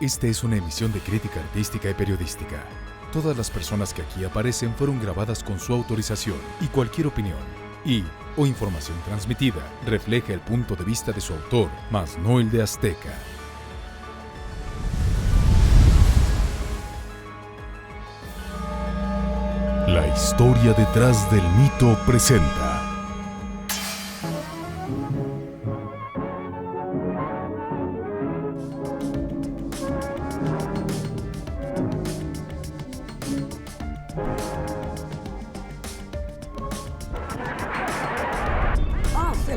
Esta es una emisión de crítica artística y periodística. Todas las personas que aquí aparecen fueron grabadas con su autorización y cualquier opinión o información transmitida refleja el punto de vista de su autor, mas no el de Azteca. La historia detrás del mito presenta.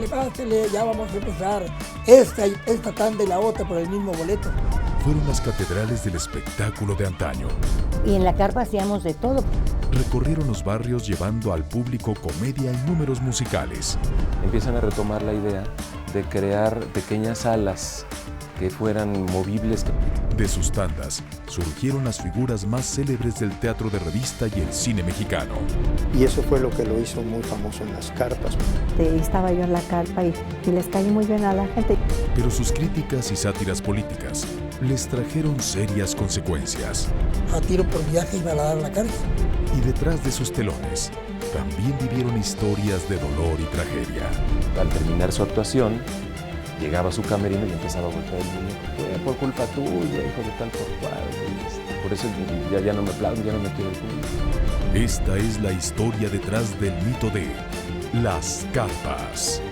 Pásele, ya vamos a empezar esta tanda y la otra por el mismo boleto. Fueron las catedrales del espectáculo de antaño. Y en la carpa hacíamos de todo. Recorrieron los barrios llevando al público comedia y números musicales. Empiezan a retomar la idea de crear pequeñas salas que fueran movibles. De sus tandas surgieron las figuras más célebres del teatro de revista y el cine mexicano. Y eso fue lo que lo hizo muy famoso en las carpas. Estaba yo en la carpa y les caí muy bien a la gente. Pero sus críticas y sátiras políticas les trajeron serias consecuencias. A tiro por viaje iba a dar la cárcel. Y detrás de sus telones también vivieron historias de dolor y tragedia. Al terminar su actuación, llegaba a su camerino y empezaba a golpear el muñeco. Fue por culpa tuya, hijo de tal por cual. Por eso ya no me aplauden, ya no me quiero el público. Esta es la historia detrás del mito de las carpas.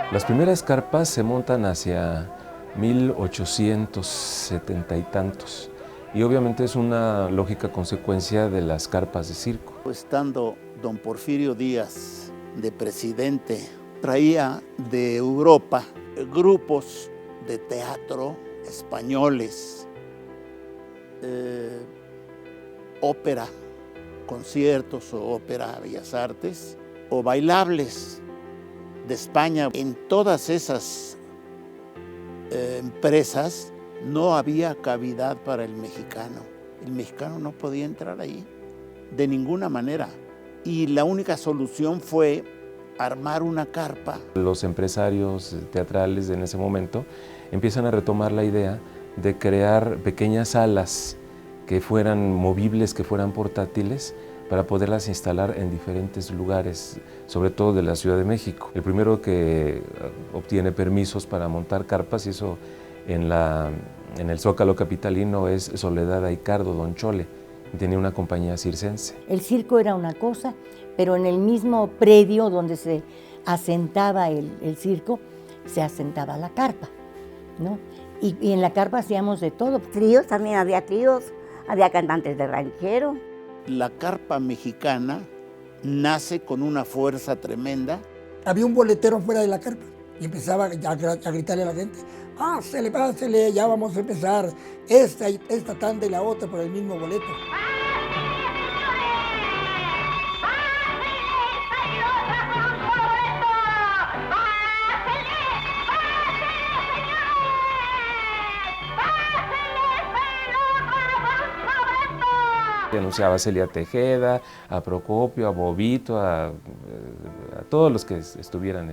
Las primeras carpas se montan hacia 1870 y tantos, y obviamente es una lógica consecuencia de las carpas de circo. Estando don Porfirio Díaz de presidente, traía de Europa grupos de teatro españoles, ópera, conciertos o ópera, bellas artes, o bailables de España. En todas esas empresas no había cavidad para el mexicano. El mexicano no podía entrar ahí de ninguna manera. Y la única solución fue armar una carpa. Los empresarios teatrales en ese momento empiezan a retomar la idea de crear pequeñas salas que fueran movibles, que fueran portátiles, para poderlas instalar en diferentes lugares, sobre todo de la Ciudad de México. El primero que obtiene permisos para montar carpas, y eso en el Zócalo capitalino, es Soledad Aicardo, Don Chole, y tenía una compañía circense. El circo era una cosa, pero en el mismo predio donde se asentaba el circo, se asentaba la carpa, ¿no? Y en la carpa hacíamos de todo. Tríos, también había tríos, había cantantes de ranchero. La carpa mexicana nace con una fuerza tremenda. Había un boletero fuera de la carpa y empezaba a gritarle a la gente: pásele, ya vamos a empezar esta tanda y la otra por el mismo boleto. Anunciaba a Celia Tejeda, a Procopio, a Bobito, a todos los que estuvieran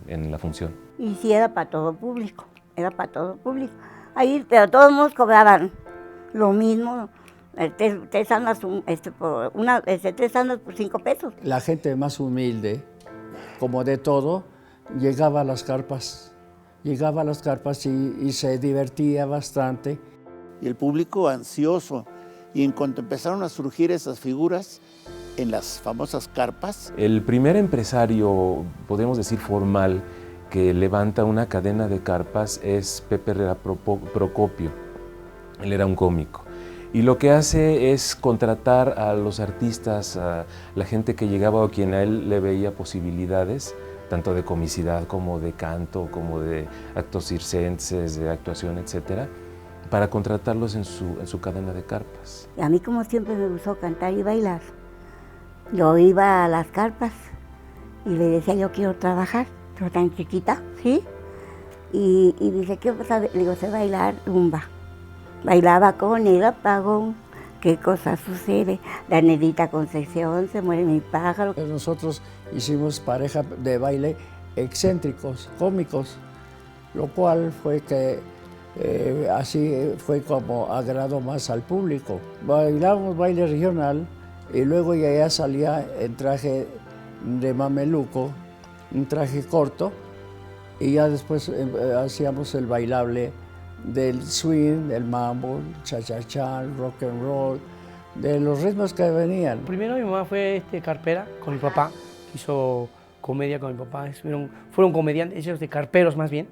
en la función. Y sí, era para todo público, Ahí, pero todos nos cobraban lo mismo, tres andas por 5 pesos. La gente más humilde, como de todo, llegaba a las carpas y se divertía bastante. Y el público ansioso. Y en cuanto empezaron a surgir esas figuras en las famosas carpas. El primer empresario, podemos decir formal, que levanta una cadena de carpas es Pepe Herrera Procopio. Él era un cómico. Y lo que hace es contratar a los artistas, a la gente que llegaba o quien a él le veía posibilidades, tanto de comicidad como de canto, como de actos circenses, de actuación, etcétera, para contratarlos en su cadena de carpas. A mí, como siempre, me gustó cantar y bailar. Yo iba a las carpas Y le decía, yo quiero trabajar, pero tan chiquita, ¿sí? Y dice, ¿qué pasa? Le digo, sé bailar rumba. Bailaba con el apagón, ¿qué cosa sucede? La Nedita Concepción, se muere mi pájaro. Nosotros hicimos pareja de baile excéntricos, cómicos, lo cual fue que así fue como agradó más al público. Bailábamos baile regional y luego ya salía en traje de mameluco, un traje corto, y ya después hacíamos el bailable del swing, del mambo, cha-cha-cha, rock and roll, de los ritmos que venían. Primero mi mamá fue carpera con mi papá, hizo comedia con mi papá, fueron comediantes, ellos de carperos más bien,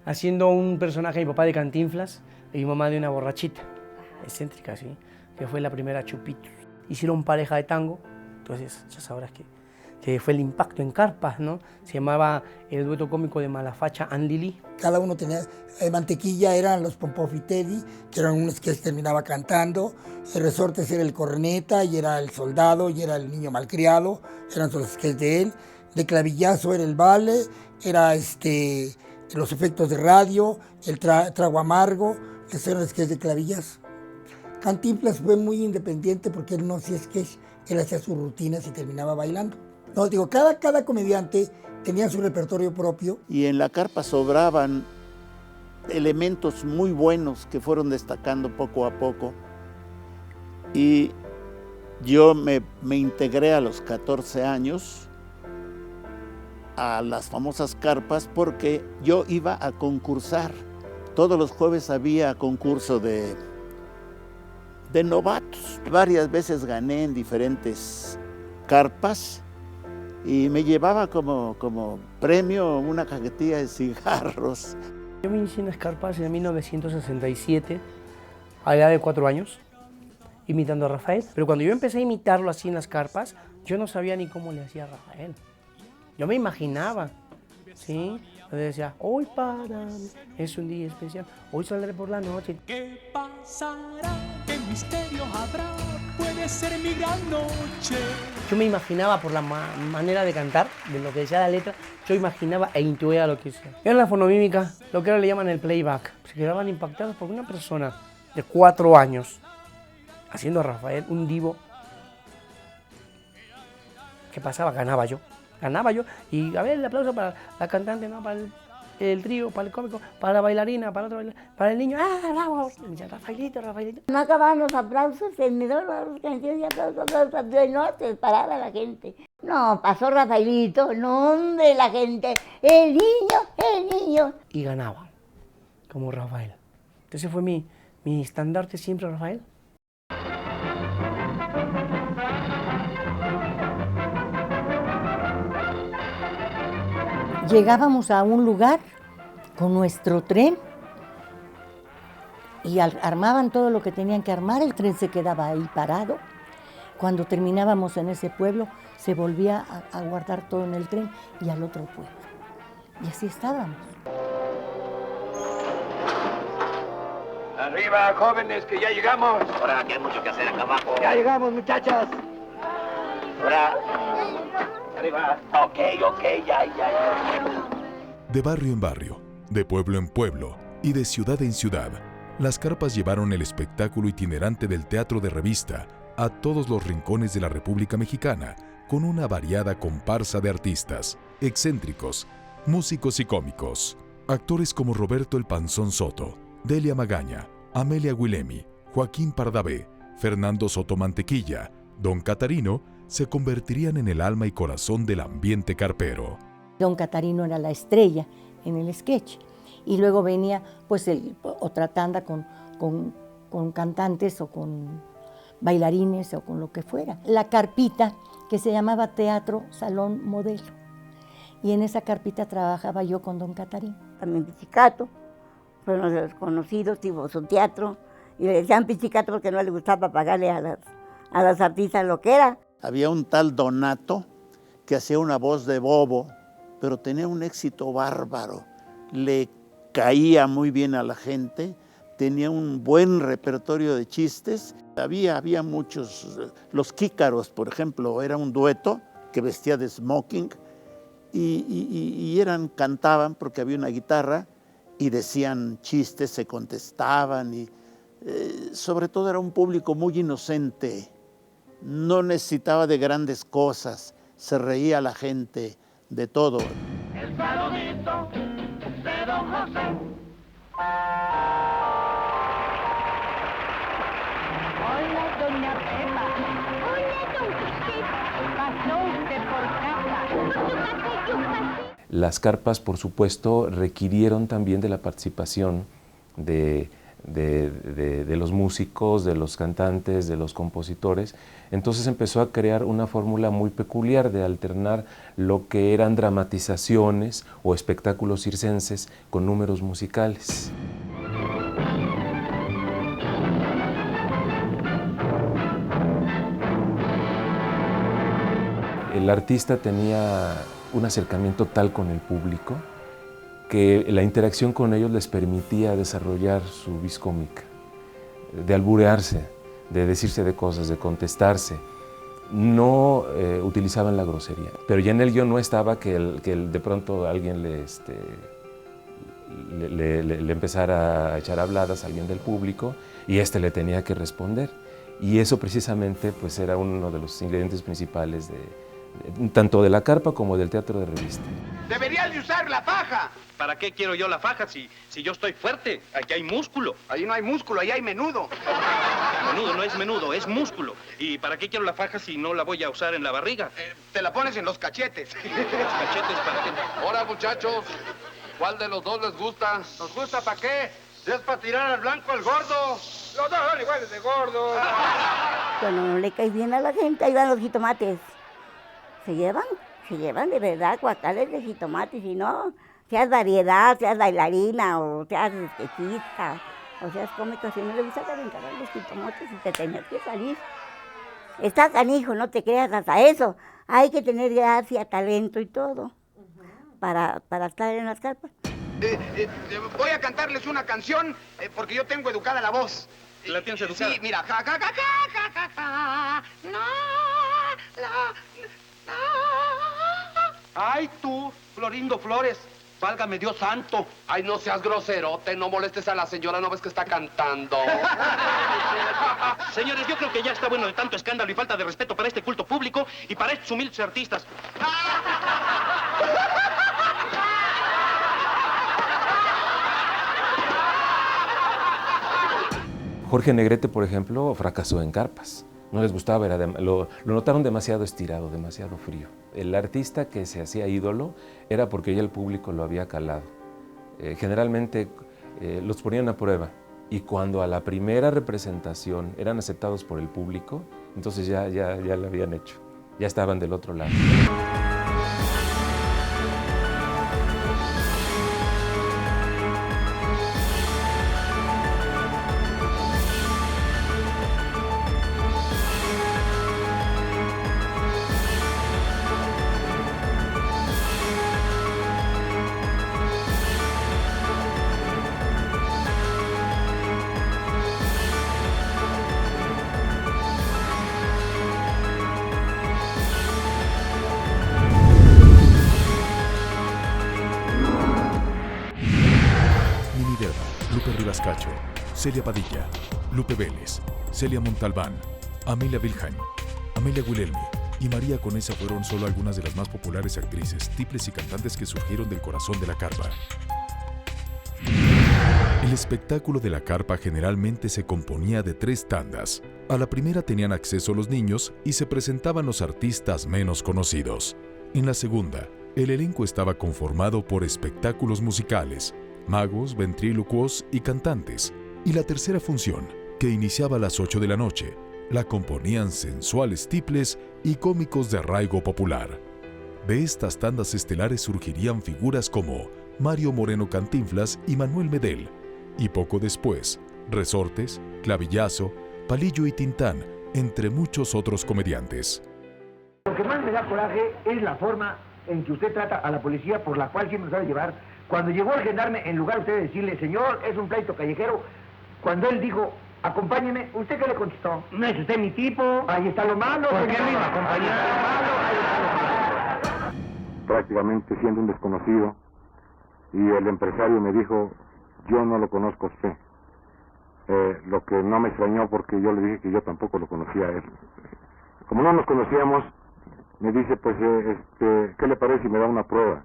haciendo un personaje, mi papá de Cantinflas y mi mamá de una borrachita, excéntrica, ¿sí? Que fue la primera Chupitos. Hicieron pareja de tango, entonces ya sabrás que fue el impacto en carpas, ¿no? Se llamaba el dueto cómico de Malafacha and Lili. Cada uno tenía, Mantequilla eran los Pompofitelli, que eran unos que terminaba cantando, el Resortes era el corneta, y era el soldado, y era el niño malcriado, eran los sketches de él. De Clavillazo era el vale, era los efectos de radio, el trago amargo, esos eran los sketches de Clavillazo. Cantinflas fue muy independiente porque él no hacía sketch, él hacía sus rutinas y terminaba bailando. No, digo, cada comediante tenía su repertorio propio. Y en la carpa sobraban elementos muy buenos que fueron destacando poco a poco. Y yo me integré a los 14 años a las famosas carpas porque yo iba a concursar. Todos los jueves había concurso de novatos. Varias veces gané en diferentes carpas y me llevaba como premio una cajetilla de cigarros. Yo me inicié en las carpas en 1967, a la edad de 4 años, imitando a Rafael. Pero cuando yo empecé a imitarlo así en las carpas, yo no sabía ni cómo le hacía a Rafael. Yo me imaginaba, ¿sí? Yo decía, hoy para mí es un día especial, hoy saldré por la noche. ¿Qué pasará? ¿Qué misterio habrá? Puede ser mi gran noche. Yo me imaginaba por la manera de cantar, de lo que decía la letra, yo imaginaba e intuía lo que decía. Era la fonomímica, lo que ahora le llaman el playback. Se quedaban impactados porque una persona de 4 años, haciendo a Rafael un divo, ¿qué pasaba? Ganaba yo, y a ver el aplauso para la cantante, ¿no? Para el trío, para el cómico, para la bailarina, para otro bailarín, para el niño, ¡ah, bravo! Y me decía, Rafaelito. No acababan los aplausos, se me daban las canciones y aplausos, no se paraba la gente. No, pasó Rafaelito, no hombre, la gente, el niño. Y ganaba, como Rafael. Entonces fue mi estandarte siempre, Rafael. Llegábamos a un lugar con nuestro tren y armaban todo lo que tenían que armar, el tren se quedaba ahí parado. Cuando terminábamos en ese pueblo, se volvía a guardar todo en el tren y al otro pueblo. Y así estábamos. Arriba, jóvenes, que ya llegamos. Ahora, que hay mucho que hacer acá abajo. Ya llegamos, muchachas. Ahora, arriba. Ok, ya. De barrio en barrio, de pueblo en pueblo y de ciudad en ciudad, las carpas llevaron el espectáculo itinerante del teatro de revista a todos los rincones de la República Mexicana, con una variada comparsa de artistas, excéntricos, músicos y cómicos. Actores como Roberto El Panzón Soto, Delia Magaña, Amelia Guilemi, Joaquín Pardavé, Fernando Soto Mantequilla, Don Catarino, se convertirían en el alma y corazón del ambiente carpero. Don Catarino era la estrella en el sketch. Y luego venía pues otra tanda con cantantes o con bailarines o con lo que fuera. La carpita que se llamaba Teatro Salón Modelo. Y en esa carpita trabajaba yo con Don Catarino. También Pizzicato, fueron los conocidos, tipo su teatro. Y le decían Pizzicato porque no le gustaba pagarle a las artistas lo que era. Había un tal Donato que hacía una voz de bobo, pero tenía un éxito bárbaro. Le caía muy bien a la gente, tenía un buen repertorio de chistes. Había muchos, los Kícaros, por ejemplo, era un dueto que vestía de smoking, y cantaban porque había una guitarra y decían chistes, se contestaban, y sobre todo era un público muy inocente, no necesitaba de grandes cosas, se reía la gente de todo. El saludito de Don José. Hola, doña Pepa. Hola, don José. ¿Pasó usted por casa? Yo pasé. Las carpas, por supuesto, requirieron también de la participación de los músicos, de los cantantes, de los compositores. Entonces empezó a crear una fórmula muy peculiar de alternar lo que eran dramatizaciones o espectáculos circenses con números musicales. El artista tenía un acercamiento tal con el público que la interacción con ellos les permitía desarrollar su vis cómica, de alburearse, de decirse de cosas, de contestarse. No utilizaban la grosería, pero ya en el guión no estaba que de pronto alguien le empezara a echar habladas a alguien del público y le tenía que responder. Y eso precisamente pues, era uno de los ingredientes principales tanto de la carpa como del teatro de revista. Deberías de usar la faja. ¿Para qué quiero yo la faja si yo estoy fuerte? Aquí hay músculo. Ahí no hay músculo, ahí hay menudo. Menudo no es menudo, es músculo. ¿Y para qué quiero la faja si no la voy a usar en la barriga? Te la pones en los cachetes. ¿Los cachetes para qué? Ahora, muchachos, ¿cuál de los dos les gusta? ¿Nos gusta para qué? Es para tirar al blanco al gordo. Los dos son iguales de gordos. Cuando no le cae bien a la gente, ahí van los jitomates. Se llevan de verdad guacales de jitomates, y no, seas variedad, seas bailarina, o seas sketchista, o seas cómico, si no le gusta calentar a los jitomates y te tenías que salir. Está canijo, no te creas, hasta eso. Hay que tener gracia, talento y todo para estar en las carpas. Voy a cantarles una canción porque yo tengo educada la voz. ¿La tienes educada? Sí, mira. Ja, ja, ja, ja, ja, ja, no, la... Ay, tú, Florindo Flores, válgame Dios santo. Ay, no seas groserote, no molestes a la señora, ¿no ves que está cantando? Señores, yo creo que ya está bueno de tanto escándalo y falta de respeto para este culto público y para estos humildes artistas. Jorge Negrete, por ejemplo, fracasó en carpas. No les gustaba, lo notaron demasiado estirado, demasiado frío. El artista que se hacía ídolo era porque ya el público lo había calado. Generalmente los ponían a prueba y cuando a la primera representación eran aceptados por el público, entonces ya lo habían hecho, ya estaban del otro lado. Cacho, Celia Padilla, Lupe Vélez, Celia Montalbán, Amelia Wilhelm, Amelia Guilhelmi y María Conesa fueron solo algunas de las más populares actrices, tiples y cantantes que surgieron del corazón de la carpa. El espectáculo de la carpa generalmente se componía de 3 tandas. A la primera tenían acceso los niños y se presentaban los artistas menos conocidos. En la segunda, el elenco estaba conformado por espectáculos musicales, magos, ventrílocuos y cantantes. Y la tercera función, que iniciaba a las 8 de la noche, la componían sensuales tiples y cómicos de arraigo popular. De estas tandas estelares surgirían figuras como Mario Moreno Cantinflas y Manuel Medel, y poco después, Resortes, Clavillazo, Palillo y Tintán, entre muchos otros comediantes. Lo que más me da coraje es la forma en que usted trata a la policía, por la cual siempre sabe llevar. Cuando llegó el gendarme, en lugar de usted decirle, señor, es un pleito callejero, cuando él dijo, Acompáñeme. ¿Usted qué le contestó? No es usted mi tipo. Ahí está lo malo. ¿Por qué me iba a acompañar? Prácticamente siendo un desconocido, y el empresario me dijo, yo no lo conozco a usted. Lo que no me extrañó porque yo le dije que yo tampoco lo conocía a él. Como no nos conocíamos, me dice, pues, ¿qué le parece si me da una prueba?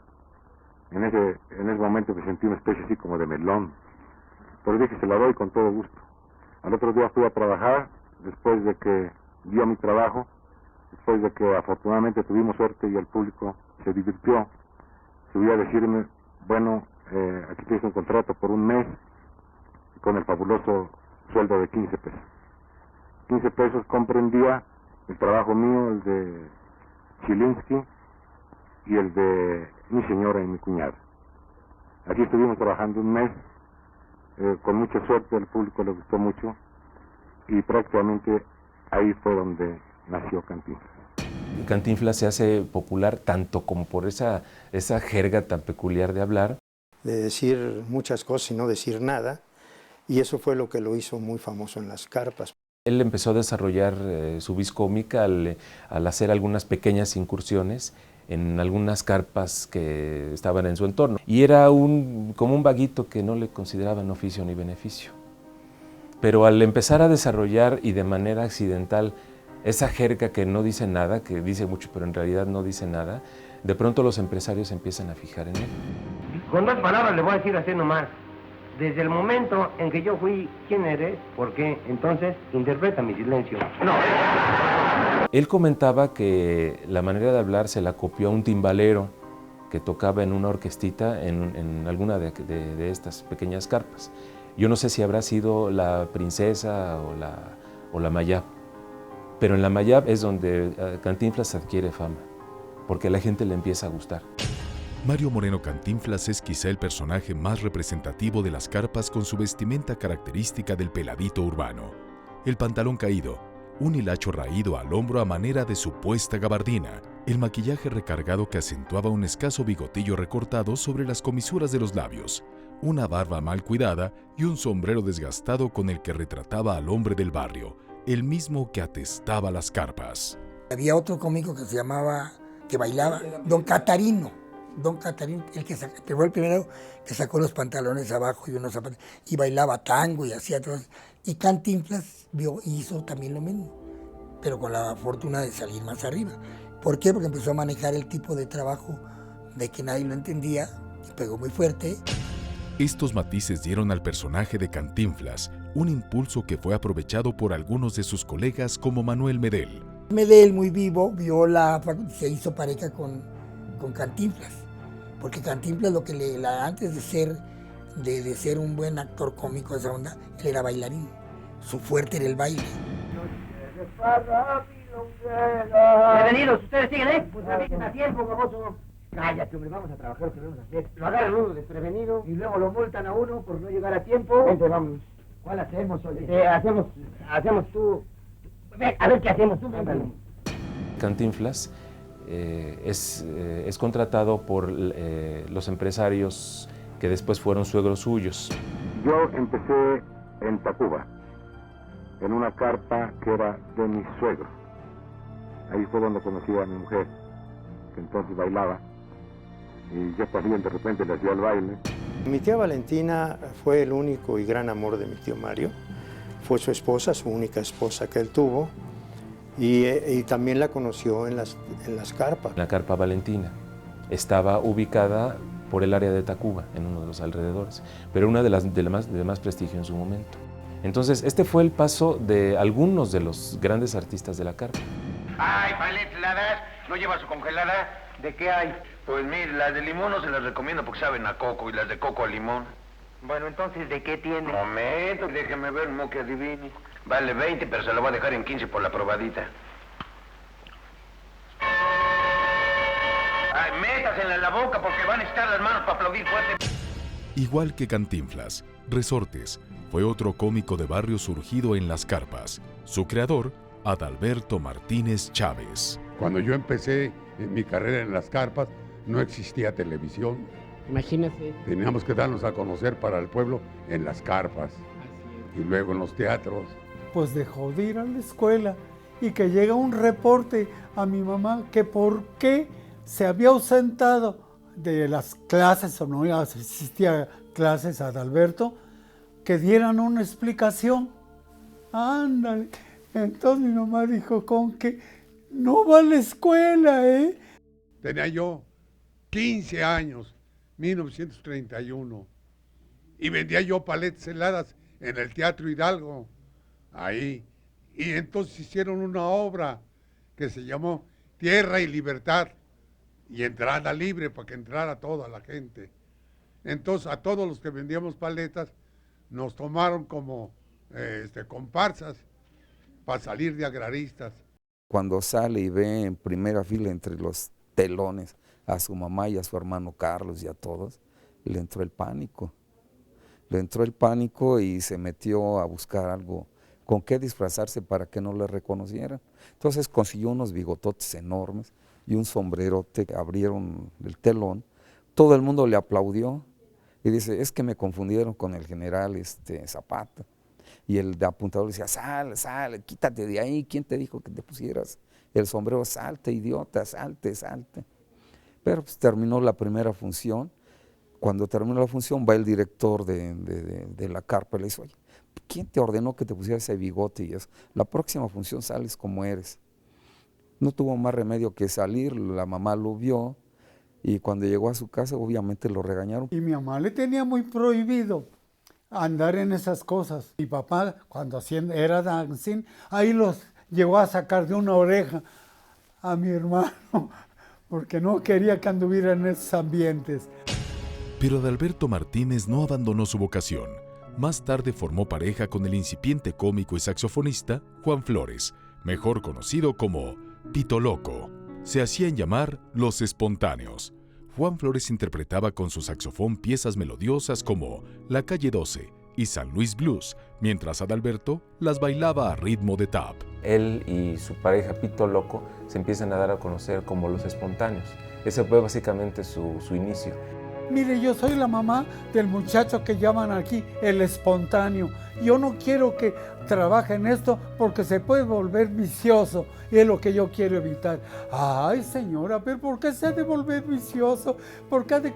En ese momento me sentí una especie así como de melón, pero dije, se la doy con todo gusto. Al otro día fui a trabajar, después de que vio mi trabajo, después de que afortunadamente tuvimos suerte y el público se divirtió, subí a decirme, bueno, aquí tienes un contrato por un mes, con el fabuloso sueldo de 15 pesos. 15 pesos comprendía el trabajo mío, el de Chilinsky y el de mi señora y mi cuñada. Aquí estuvimos trabajando un mes, con mucha suerte, al público le gustó mucho, y prácticamente ahí fue donde nació Cantinflas. Cantinflas se hace popular tanto como por esa jerga tan peculiar de hablar. De decir muchas cosas y no decir nada, y eso fue lo que lo hizo muy famoso en las carpas. Él empezó a desarrollar su vis cómica al hacer algunas pequeñas incursiones en algunas carpas que estaban en su entorno. Y era como un vaguito que no le consideraban oficio ni beneficio. Pero al empezar a desarrollar y de manera accidental esa jerga que no dice nada, que dice mucho pero en realidad no dice nada, de pronto los empresarios empiezan a fijar en él. Con 2 palabras le voy a decir así nomás. Desde el momento en que yo fui, ¿quién eres? ¿Por qué? Entonces, interpreta mi silencio. No. Él comentaba que la manera de hablar se la copió a un timbalero que tocaba en una orquestita en alguna de estas pequeñas carpas. Yo no sé si habrá sido la Princesa o la Mayab, pero en la Mayab es donde Cantinflas adquiere fama, porque a la gente le empieza a gustar. Mario Moreno Cantinflas es quizá el personaje más representativo de las carpas con su vestimenta característica del peladito urbano. El pantalón caído, un hilacho raído al hombro a manera de supuesta gabardina, el maquillaje recargado que acentuaba un escaso bigotillo recortado sobre las comisuras de los labios, una barba mal cuidada y un sombrero desgastado con el que retrataba al hombre del barrio, el mismo que atestaba las carpas. Había otro cómico que se llamaba, que bailaba, Don Catarino. Don Catarino, el que fue el primero que sacó los pantalones abajo y unos zapatos, y bailaba tango y hacía todo. Y Cantinflas hizo también lo mismo, pero con la fortuna de salir más arriba. ¿Por qué? Porque empezó a manejar el tipo de trabajo de que nadie lo entendía, y pegó muy fuerte. Estos matices dieron al personaje de Cantinflas un impulso que fue aprovechado por algunos de sus colegas como Manuel Medel. Medel, muy vivo, se hizo pareja con Cantinflas, porque Cantinflas antes de ser un buen actor cómico de esa onda, él era bailarín, su fuerte era el baile. Bienvenidos, ¿ustedes siguen, eh? Pues avisen a tiempo, baboso. Cállate, hombre, vamos a trabajar lo que vamos a hacer. Lo agarran uno desprevenido y luego lo multan a uno por no llegar a tiempo. Vente, vamos. ¿Cuál hacemos, oye? Hacemos tú. A ver qué hacemos tú. Cantinflas es contratado por los empresarios que después fueron suegros suyos. Yo empecé en Tacuba, en una carpa que era de mi suegro. Ahí fue donde conocí a mi mujer, que entonces bailaba, y yo también de repente le hacía el baile. Mi tía Valentina fue el único y gran amor de mi tío Mario. Fue su esposa, su única esposa que él tuvo, y también la conoció en las carpas. La carpa Valentina estaba ubicada por el área de Tacuba, en uno de los alrededores, pero una de más prestigio en su momento. Entonces, este fue el paso de algunos de los grandes artistas de la carpa. Ay, paletadas, ¿no lleva su congelada? ¿De qué hay? Pues mire, las de limón no se las recomiendo porque saben a coco, y las de coco a limón. Bueno, entonces, ¿de qué tiene? Momento, déjeme ver, no que adivine. Vale 20, pero se lo voy a dejar en 15 por la probadita. Ay, métasela en la boca porque van a estar las manos para aplaudir fuerte. Igual que Cantinflas, Resortes fue otro cómico de barrio surgido en las carpas. Su creador, Adalberto Martínez Chávez. Cuando yo empecé en mi carrera en las carpas, no existía televisión. Imagínate. Teníamos que darnos a conocer para el pueblo en las carpas. y luego en los teatros. Pues dejó de ir a la escuela y que llega un reporte a mi mamá que por qué se había ausentado de las clases o no asistía clases a Adalberto, que dieran una explicación. Ándale. Entonces mi mamá dijo con que no va a la escuela, ¿eh? Tenía yo 15 años, 1931, y vendía yo paletas heladas en el Teatro Hidalgo, ahí. Y entonces hicieron una obra que se llamó Tierra y Libertad, y entrada libre para que entrara toda la gente. Entonces a todos los que vendíamos paletas nos tomaron como comparsas para salir de agraristas. Cuando sale y ve en primera fila entre los telones a su mamá y a su hermano Carlos y a todos, le entró el pánico. Le entró el pánico y se metió a buscar algo con qué disfrazarse para que no le reconocieran. Entonces consiguió unos bigototes enormes y un sombrerote, abrieron el telón, todo el mundo le aplaudió y dice, es que me confundieron con el general Zapata. Y el de apuntador decía, sale, quítate de ahí, ¿quién te dijo que te pusieras el sombrero? Salte, idiota, salte. Pero pues terminó la primera función. Cuando terminó la función va el director de la carpa y le dice, oye, ¿quién te ordenó que te pusieras ese bigote y eso? La próxima función sales como eres. No tuvo más remedio que salir, la mamá lo vio y cuando llegó a su casa obviamente lo regañaron. Y mi mamá le tenía muy prohibido andar en esas cosas. Mi papá, cuando era dancing, ahí los llegó a sacar de una oreja a mi hermano, porque no quería que anduviera en esos ambientes. Pero Adalberto Martínez no abandonó su vocación. Más tarde formó pareja con el incipiente cómico y saxofonista Juan Flores, mejor conocido como Pito Loco. Se hacían llamar Los Espontáneos. Juan Flores interpretaba con su saxofón piezas melodiosas como La Calle 12 y San Luis Blues, mientras Adalberto las bailaba a ritmo de tap. Él y su pareja Pito Loco se empiezan a dar a conocer como Los Espontáneos. Ese fue básicamente su inicio. Mire, yo soy la mamá del muchacho que llaman aquí el espontáneo. Yo no quiero que trabaje en esto porque se puede volver vicioso y es lo que yo quiero evitar. Ay, señora, pero ¿por qué se ha de volver vicioso? ¿Por qué ha de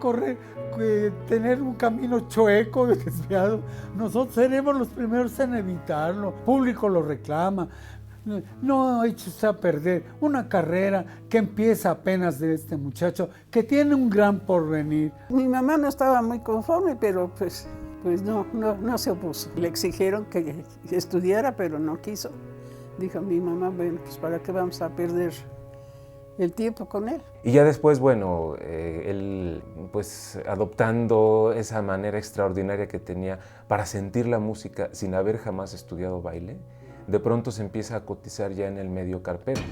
tener un camino chueco, desviado? Nosotros seremos los primeros en evitarlo. El público lo reclama. No eches a perder una carrera que empieza apenas de este muchacho, que tiene un gran porvenir. Mi mamá no estaba muy conforme, pero pues no se opuso. Le exigieron que estudiara, pero no quiso. Dijo mi mamá, bueno, pues ¿para qué vamos a perder el tiempo con él? Y ya después, bueno, él pues adoptando esa manera extraordinaria que tenía para sentir la música sin haber jamás estudiado baile, de pronto se empieza a cotizar ya en el medio carpero.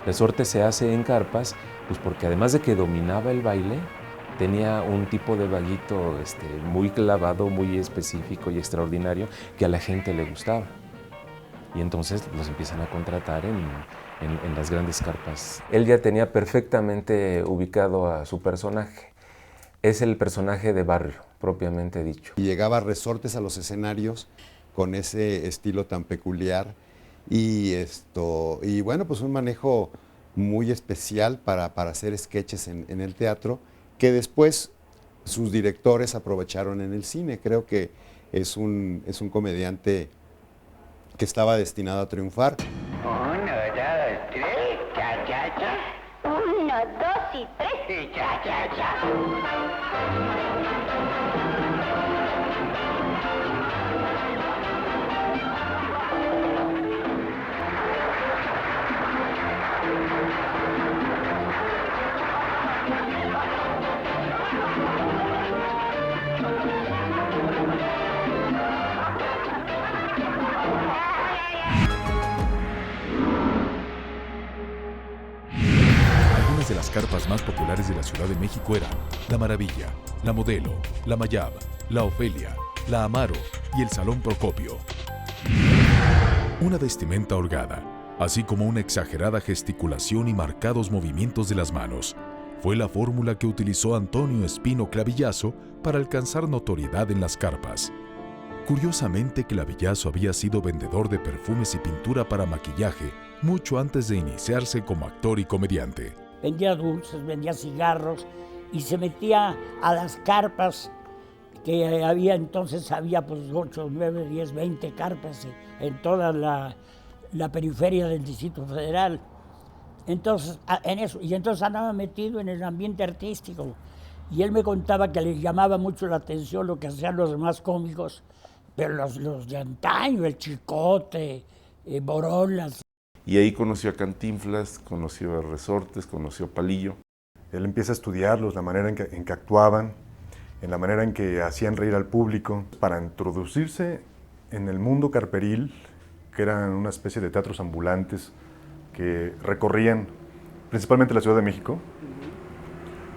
El sorte se hace en carpas, pues porque además de que dominaba el baile, tenía un tipo de vaguito muy clavado, muy específico y extraordinario que a la gente le gustaba. Y entonces los empiezan a contratar en las grandes carpas. Él ya tenía perfectamente ubicado a su personaje. Es el personaje de barrio, propiamente dicho. Y llegaba Resortes a los escenarios con ese estilo tan peculiar y bueno, pues un manejo muy especial para hacer sketches en el teatro que después sus directores aprovecharon en el cine. Creo que es un comediante que estaba destinado a triunfar. 1, 2, 3, cha, cha, cha. 1, 2 y 3, cha, cha, cha. De las carpas más populares de la Ciudad de México eran La Maravilla, La Modelo, La Mayab, La Ofelia, La Amaro y el Salón Procopio. Una vestimenta holgada, así como una exagerada gesticulación y marcados movimientos de las manos, fue la fórmula que utilizó Antonio Espino Clavillazo para alcanzar notoriedad en las carpas. Curiosamente, Clavillazo había sido vendedor de perfumes y pintura para maquillaje mucho antes de iniciarse como actor y comediante. Vendía dulces, vendía cigarros y se metía a las carpas que había entonces, había pues 8, 9, 10, 20 carpas en toda la periferia del Distrito Federal. Entonces, entonces andaba metido en el ambiente artístico. Y él me contaba que le llamaba mucho la atención lo que hacían los demás cómicos, pero los de antaño, el Chicote, Borolas. Y ahí conoció a Cantinflas, conoció a Resortes, conoció a Palillo. Él empieza a estudiarlos, la manera en que actuaban, en la manera en que hacían reír al público, para introducirse en el mundo carperil, que eran una especie de teatros ambulantes que recorrían principalmente la Ciudad de México.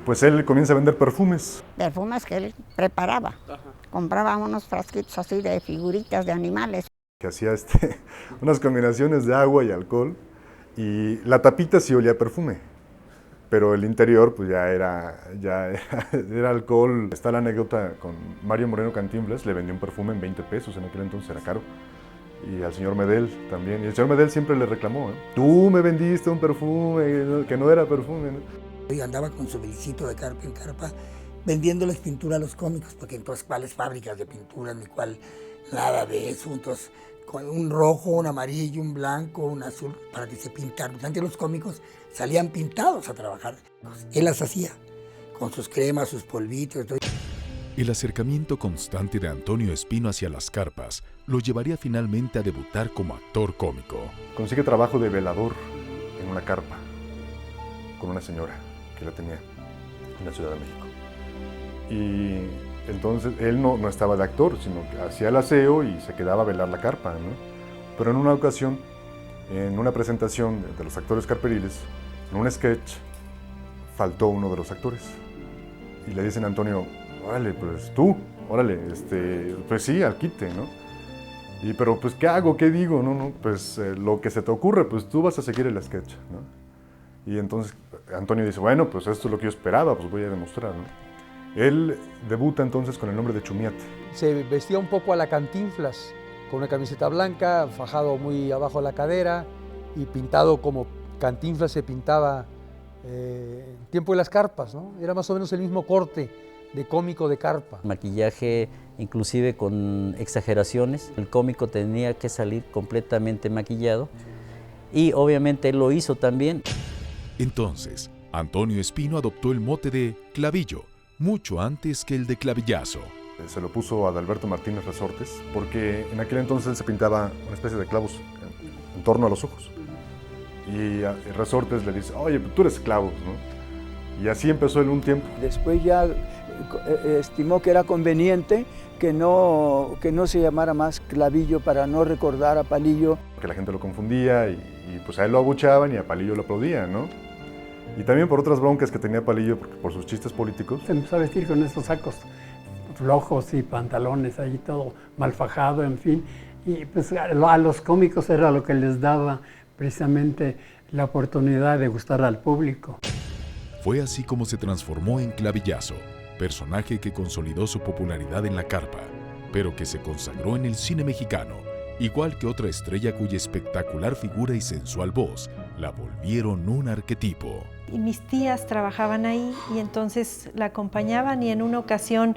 Pues él comienza a vender perfumes. Perfumes que él preparaba. Compraba unos frasquitos así de figuritas de animales. Que hacía unas combinaciones de agua y alcohol, y la tapita sí olía a perfume, pero el interior pues ya era alcohol. Está la anécdota con Mario Moreno Cantinflas, le vendió un perfume en 20 pesos, en aquel entonces era caro, y al señor Medel también, y el señor Medel siempre le reclamó, tú me vendiste un perfume que no era perfume, ¿no? Y andaba con su bilicito de carpa en carpa, vendiéndoles pintura a los cómicos, porque entonces cuáles fábricas de pintura, ni cuál, nada de eso. Entonces, con un rojo, un amarillo, un blanco, un azul, para que se pintaran. Antes los cómicos salían pintados a trabajar. Él las hacía, con sus cremas, sus polvitos. Todo. El acercamiento constante de Antonio Espino hacia las carpas lo llevaría finalmente a debutar como actor cómico. Consigue trabajo de velador en una carpa, con una señora que la tenía en la Ciudad de México. Y entonces él no estaba de actor, sino que hacía el aseo y se quedaba a velar la carpa, ¿no? Pero en una ocasión, en una presentación de los actores carperiles, en un sketch, faltó uno de los actores. Y le dicen a Antonio, órale, pues tú, órale, pues sí, al quite, ¿no? Pero pues, ¿qué hago? ¿Qué digo? No, pues lo que se te ocurre, pues tú vas a seguir el sketch, ¿no? Y entonces Antonio dice, bueno, pues esto es lo que yo esperaba, pues voy a demostrar, ¿no? Él debuta entonces con el nombre de Chumiate. Se vestía un poco a la Cantinflas, con una camiseta blanca, fajado muy abajo de la cadera y pintado como Cantinflas se pintaba en tiempo de las carpas, ¿no? Era más o menos el mismo corte de cómico de carpa. Maquillaje inclusive con exageraciones. El cómico tenía que salir completamente maquillado y obviamente él lo hizo también. Entonces, Antonio Espino adoptó el mote de Clavillo, mucho antes que el de Clavillazo. Se lo puso a Adalberto Martínez Resortes, porque en aquel entonces él se pintaba una especie de clavos en torno a los ojos. Y Resortes le dice, oye, tú eres clavo, ¿no? Y así empezó él un tiempo. Después ya estimó que era conveniente que no se llamara más Clavillo para no recordar a Palillo. Que la gente lo confundía y pues a él lo abucheaban y a Palillo lo aplaudían, ¿no? Y también por otras broncas que tenía Palillo, por sus chistes políticos. Se empezó a vestir con estos sacos flojos y pantalones ahí todo mal fajado, en fin. Y pues a los cómicos era lo que les daba precisamente la oportunidad de gustar al público. Fue así como se transformó en Clavillazo, personaje que consolidó su popularidad en la carpa, pero que se consagró en el cine mexicano, igual que otra estrella cuya espectacular figura y sensual voz la volvieron un arquetipo. Y mis tías trabajaban ahí y entonces la acompañaban y en una ocasión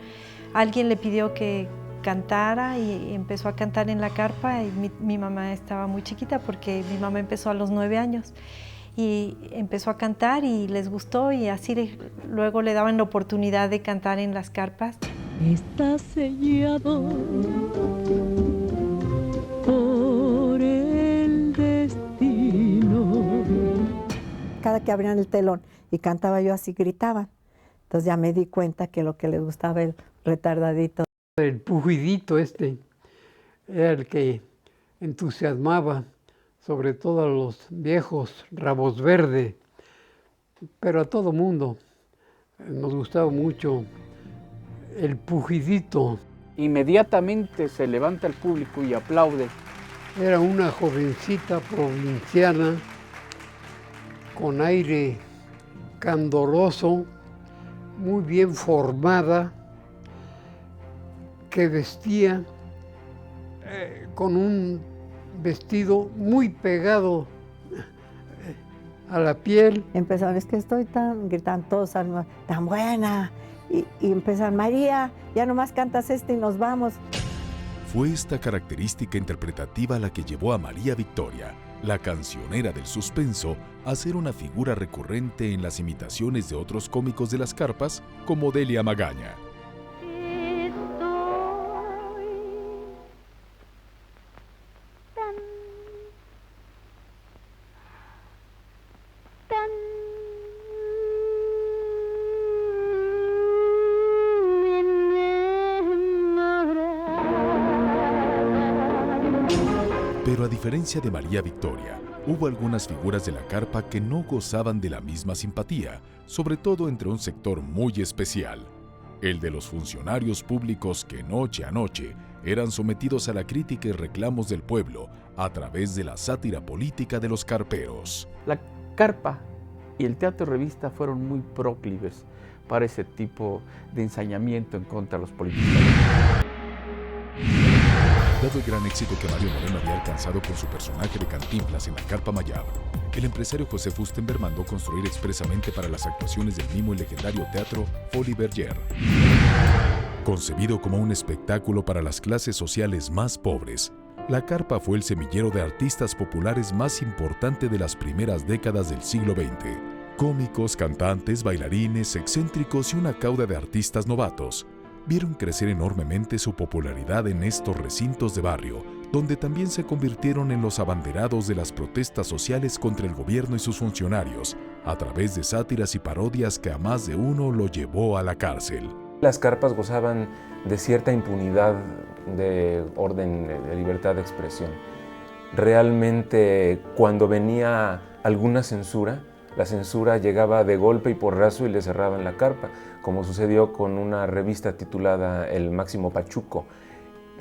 alguien le pidió que cantara y empezó a cantar en la carpa y mi mamá estaba muy chiquita porque mi mamá empezó a los 9 años y empezó a cantar y les gustó y así luego le daban la oportunidad de cantar en las carpas. Está sellado por el destino. Cada que abrían el telón y cantaba yo así, gritaban. Entonces ya me di cuenta que lo que les gustaba el retardadito. El pujidito era el que entusiasmaba, sobre todo a los viejos rabos verdes, pero a todo mundo nos gustaba mucho el pujidito. Inmediatamente se levanta el público y aplaude Era una jovencita provinciana con aire candoroso, muy bien formada, que vestía con un vestido muy pegado a la piel. Empezaron, es que estoy gritando todos, tan buena. Y empezaron, María, ya nomás cantas y nos vamos. Fue esta característica interpretativa la que llevó a María Victoria, la cancionera del suspenso, a ser una figura recurrente en las imitaciones de otros cómicos de las carpas, como Delia Magaña. Pero a diferencia de María Victoria, hubo algunas figuras de la carpa que no gozaban de la misma simpatía, sobre todo entre un sector muy especial, el de los funcionarios públicos que noche a noche eran sometidos a la crítica y reclamos del pueblo a través de la sátira política de los carperos. La carpa y el teatro revista fueron muy proclives para ese tipo de ensañamiento en contra de los políticos. Dado el gran éxito que Mario Moreno había alcanzado con su personaje de Cantinflas en la Carpa Mayab, el empresario José Fustenberg mandó construir expresamente para las actuaciones del mimo el legendario teatro Folies Bergère. Concebido como un espectáculo para las clases sociales más pobres, la carpa fue el semillero de artistas populares más importante de las primeras décadas del siglo XX. Cómicos, cantantes, bailarines, excéntricos y una cauda de artistas novatos vieron crecer enormemente su popularidad en estos recintos de barrio, donde también se convirtieron en los abanderados de las protestas sociales contra el gobierno y sus funcionarios, a través de sátiras y parodias que a más de uno lo llevó a la cárcel. Las carpas gozaban de cierta impunidad, de orden, de libertad de expresión. Realmente, cuando venía alguna censura, la censura llegaba de golpe y porrazo y le cerraban la carpa, como sucedió con una revista titulada El Máximo Pachuco,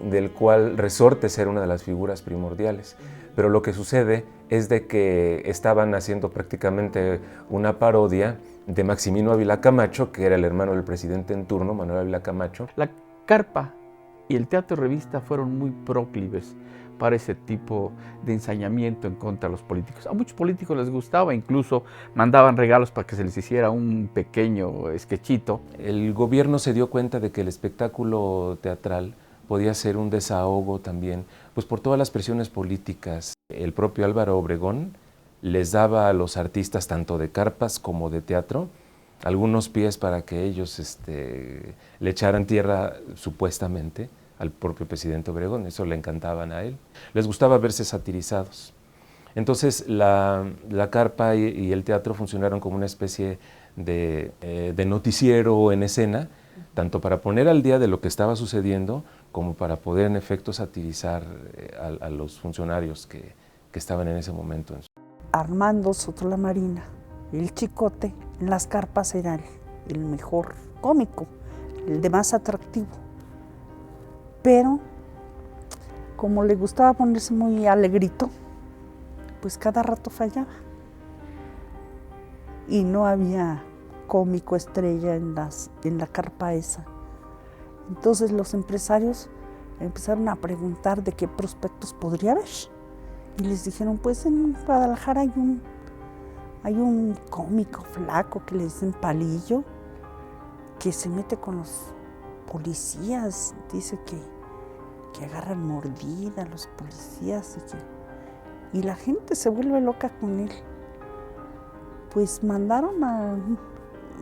del cual Resortes era una de las figuras primordiales. Pero lo que sucede es de que estaban haciendo prácticamente una parodia de Maximino Ávila Camacho, que era el hermano del presidente en turno, Manuel Ávila Camacho. La carpa y el teatro revista fueron muy proclives para ese tipo de ensañamiento en contra de los políticos. A muchos políticos les gustaba, incluso mandaban regalos para que se les hiciera un pequeño sketchito. El gobierno se dio cuenta de que el espectáculo teatral podía ser un desahogo también, pues por todas las presiones políticas. El propio Álvaro Obregón les daba a los artistas, tanto de carpas como de teatro, algunos pies para que ellos le echaran tierra, supuestamente, al propio presidente Obregón. Eso le encantaban a él. Les gustaba verse satirizados. Entonces la carpa y el teatro funcionaron como una especie de noticiero en escena, tanto para poner al día de lo que estaba sucediendo, como para poder en efecto satirizar a los funcionarios que estaban en ese momento. Armando Sotolamarina, el Chicote, en las carpas era el mejor cómico, el de más atractivo. Pero, como le gustaba ponerse muy alegrito, pues cada rato fallaba. Y no había cómico estrella en la carpa esa. Entonces los empresarios empezaron a preguntar de qué prospectos podría haber. Y les dijeron, pues en Guadalajara hay un cómico flaco que le dicen Palillo, que se mete con los policías, dice que agarran mordida a los policías y la gente se vuelve loca con él. Pues mandaron a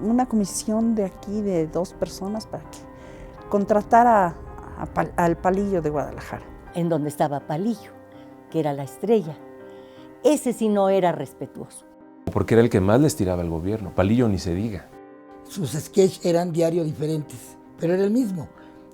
una comisión de aquí de 2 personas para que contratara al Palillo de Guadalajara. En donde estaba Palillo, que era la estrella. Ese sí no era respetuoso. Porque era el que más les tiraba al gobierno. Palillo ni se diga. Sus sketches eran diario diferentes, pero era el mismo,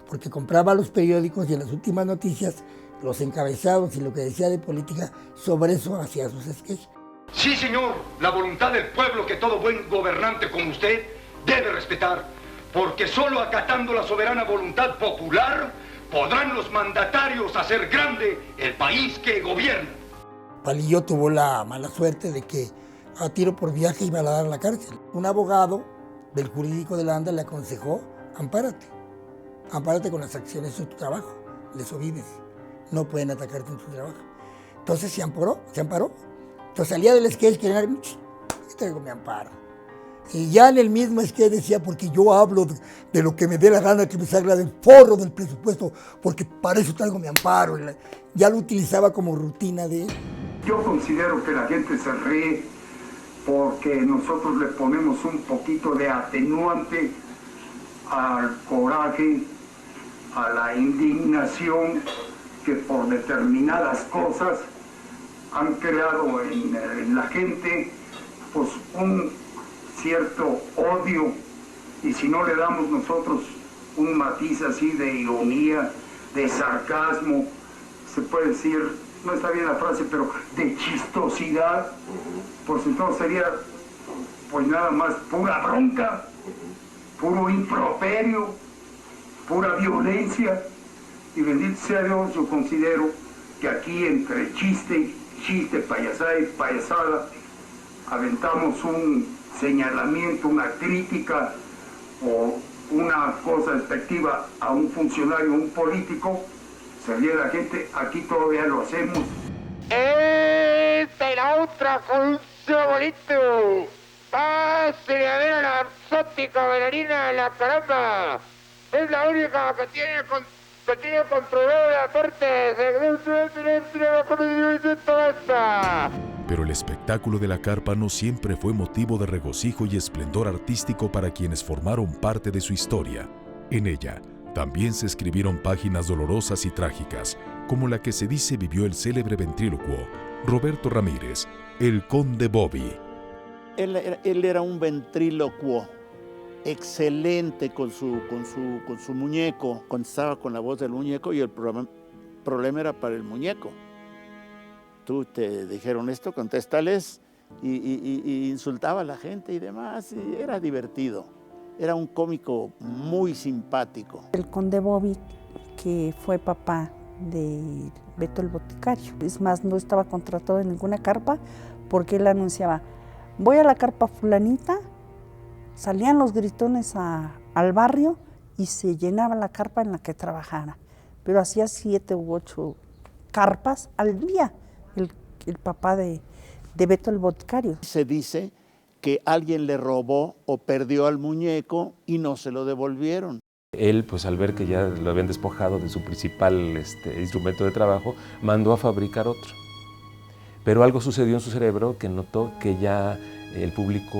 porque compraba los periódicos y en las últimas noticias, los encabezados y lo que decía de política, sobre eso hacía sus sketches. Sí, señor, la voluntad del pueblo que todo buen gobernante como usted debe respetar, porque solo acatando la soberana voluntad popular podrán los mandatarios hacer grande el país que gobiernan. Palillo tuvo la mala suerte de que a tiro por viaje iba a dar a la cárcel. Un abogado del jurídico de la ANDA le aconsejó, ampárate con las acciones de tu trabajo, de eso vives, no pueden atacarte en tu trabajo. Entonces se amparó. Entonces salía del sketch que era, traigo mi amparo. Y ya en el mismo sketch decía, porque yo hablo de lo que me dé la gana, que me salga del forro del presupuesto, porque para eso traigo mi amparo. Ya lo utilizaba como rutina de él. Yo considero que la gente se ríe porque nosotros le ponemos un poquito de atenuante al coraje, a la indignación que por determinadas cosas han creado en la gente pues un cierto odio, y si no le damos nosotros un matiz así de ironía, de sarcasmo, se puede decir, no está bien la frase, pero de chistosidad, pues entonces sería pues nada más pura bronca, puro improperio, pura violencia. Y bendito sea Dios, yo considero que aquí entre chiste, payasada y payasada, aventamos un señalamiento, una crítica o una cosa despectiva a un funcionario, un político, se ríe la gente, aquí todavía lo hacemos. ¡Esta era otra función bonito! ¡Pásale a ver a la exótica bailarina de la caramba! Es la única que tiene controlado la corte. Pero el espectáculo de la carpa no siempre fue motivo de regocijo y esplendor artístico para quienes formaron parte de su historia. En ella también se escribieron páginas dolorosas y trágicas, como la que se dice vivió el célebre ventrílocuo Roberto Ramírez, el Conde Bobby. Él era un ventrílocuo excelente con su muñeco, contestaba con la voz del muñeco y el problema era para el muñeco. Tú te dijeron esto, contéstales, y insultaba a la gente y demás, y era divertido. Era un cómico muy simpático. El Conde Bobby, que fue papá de Beto el Boticario. Es más, no estaba contratado en ninguna carpa porque él anunciaba, voy a la carpa fulanita, salían los gritones al barrio y se llenaba la carpa en la que trabajara. Pero hacía 7 u 8 carpas al día, el papá de Beto el Boticario. Se dice que alguien le robó o perdió al muñeco y no se lo devolvieron. Él, pues al ver que ya lo habían despojado de su principal instrumento de trabajo, mandó a fabricar otro. Pero algo sucedió en su cerebro que notó que ya el público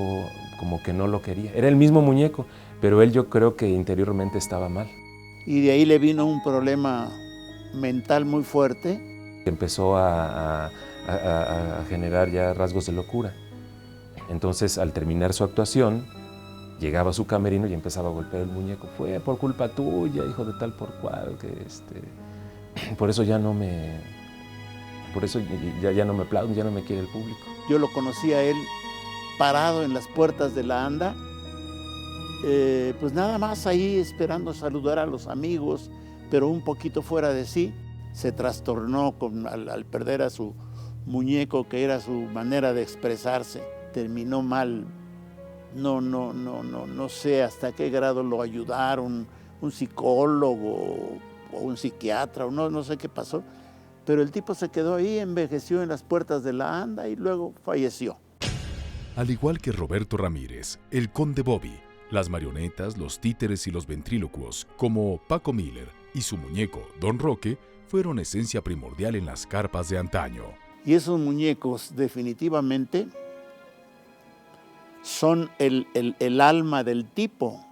como que no lo quería. Era el mismo muñeco, pero él yo creo que interiormente estaba mal. Y de ahí le vino un problema mental muy fuerte. Empezó a generar ya rasgos de locura. Entonces, al terminar su actuación, llegaba a su camerino y empezaba a golpear el muñeco. Fue por culpa tuya, hijo de tal por cual, que por eso ya no me... Por eso ya no me aplauden, ya no me quiere el público. Yo lo conocí a él parado en las puertas de la ANDA, pues nada más ahí esperando saludar a los amigos, pero un poquito fuera de sí. Se trastornó al perder a su muñeco, que era su manera de expresarse. Terminó mal. No sé hasta qué grado lo ayudaron, un psicólogo o un psiquiatra, o no sé qué pasó. Pero el tipo se quedó ahí, envejeció en las puertas de la ANDA y luego falleció. Al igual que Roberto Ramírez, el Conde Bobby, las marionetas, los títeres y los ventrílocuos, como Paco Miller y su muñeco Don Roque, fueron esencia primordial en las carpas de antaño. Y esos muñecos definitivamente son el alma del tipo,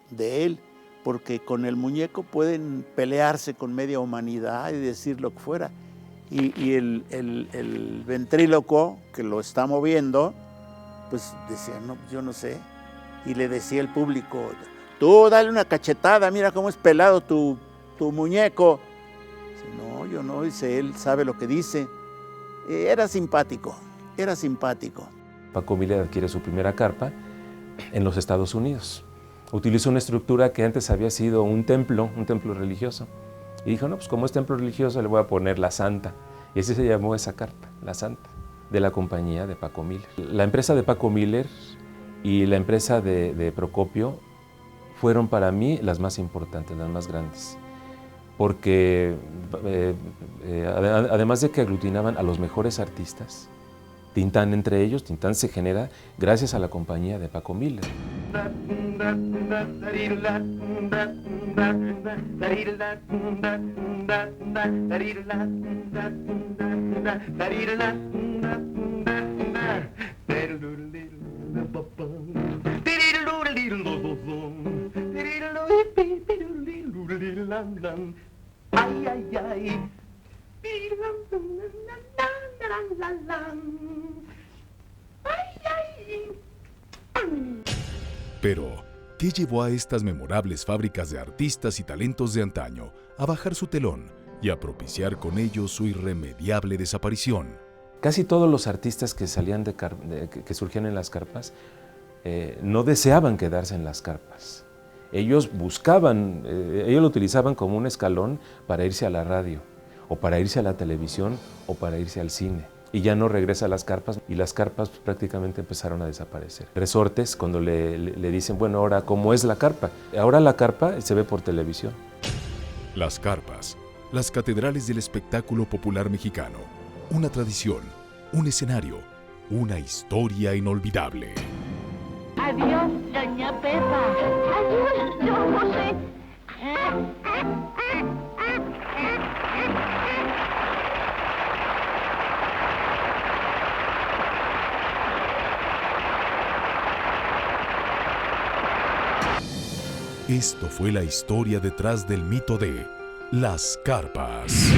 de él, porque con el muñeco pueden pelearse con media humanidad y decir lo que fuera. Y el ventrílocuo, que lo está moviendo, pues decía, no, yo no sé. Y le decía al público, tú dale una cachetada, mira cómo es pelado tu muñeco. Dice, no, yo no, dice, él sabe lo que dice. Era simpático. Paco Miller adquiere su primera carpa en los Estados Unidos. Utilizó una estructura que antes había sido un templo religioso. Y dijo, no, pues como es templo religioso le voy a poner La Santa. Y así se llamó esa carpa, La Santa, de la compañía de Paco Miller. La empresa de Paco Miller y la empresa de Procopio fueron para mí las más importantes, las más grandes. Porque además de que aglutinaban a los mejores artistas, Tintán entre ellos, Tintán se genera gracias a la compañía de Paco Miller. Ay, ay, ay. Pero, ¿qué llevó a estas memorables fábricas de artistas y talentos de antaño a bajar su telón y a propiciar con ello su irremediable desaparición? Casi todos los artistas que salían que surgían en las carpas no deseaban quedarse en las carpas. Ellos buscaban, ellos lo utilizaban como un escalón para irse a la radio, o para irse a la televisión, o para irse al cine. Y ya no regresa a las carpas, y las carpas prácticamente empezaron a desaparecer. Resortes, cuando le dicen, bueno, ahora, ¿cómo es la carpa? Ahora la carpa se ve por televisión. Las carpas, las catedrales del espectáculo popular mexicano. Una tradición, un escenario, una historia inolvidable. Adiós, doña Pepa. Adiós, don José. Esto fue la historia detrás del mito de las carpas.